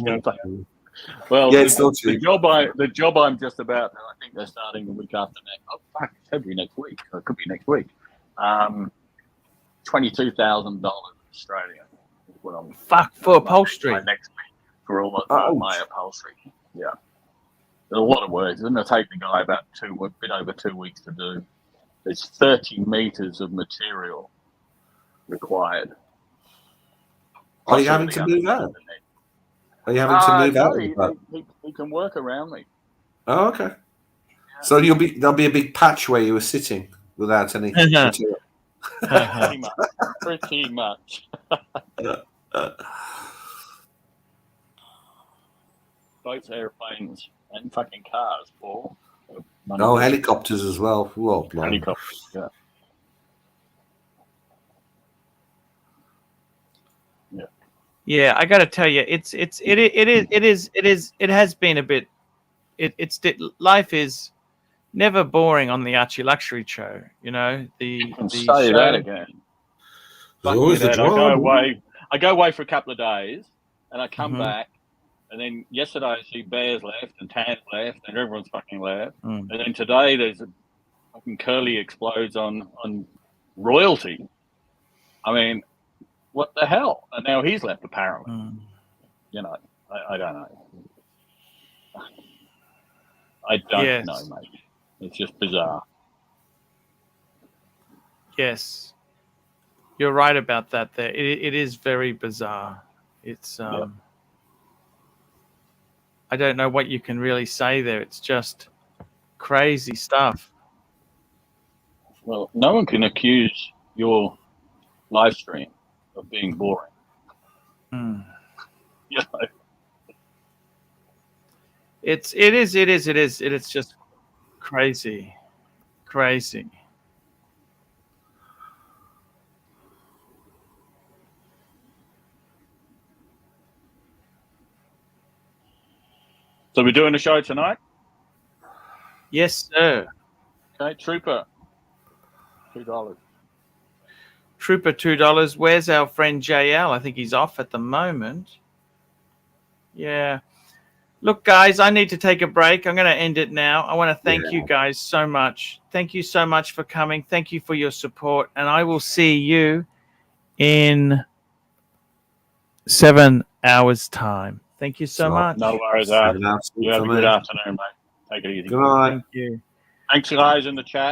Well, yeah, it's still cheap. The job I'm just about, I think they're starting the week after next. Oh, fuck, it's February next week. Or it could be next week. $22,000 Australian. Fuck, for upholstery. Next week for all my upholstery. Yeah. There's a lot of work. It's going to take the guy about a bit over 2 weeks to do. There's 30 meters of material required. Are you having to move out? Are you having to move out? He can work around me. Oh, okay. Yeah. So there'll be a big patch where you were sitting without any material. Pretty much. Boats, airplanes, and fucking cars, Paul. Oh, helicopters as well. Whoa, helicopters, yeah. Yeah, I got to tell you, it has been a bit. Life is never boring on the ArchieLuxury show. You know You can say that again. Always I go away for a couple of days, and I come back, and then yesterday I see Bears left and Tan left, and everyone's fucking left, and then today there's a fucking Curly explodes on royalty. I mean, what the hell? And now he's left, apparently. You know, I don't know. I don't know, mate. It's just bizarre. Yes. You're right about that there. It is very bizarre. It's I don't know what you can really say there. It's just crazy stuff. Well, no one can accuse your live stream of being boring. You know? It is just crazy. So we're doing a show tonight? Yes, sir. Okay, Trooper. $2. Trooper $2. Where's our friend JL? I think he's off at the moment. Yeah. Look, guys, I need to take a break. I'm going to end it now. I want to thank you guys so much. Thank you so much for coming. Thank you for your support. And I will see you in 7 hours' time. Thank you so much. No worries, you have a good afternoon, mate. Take it easy. Good night. Thank you. Thanks, guys, in the chat.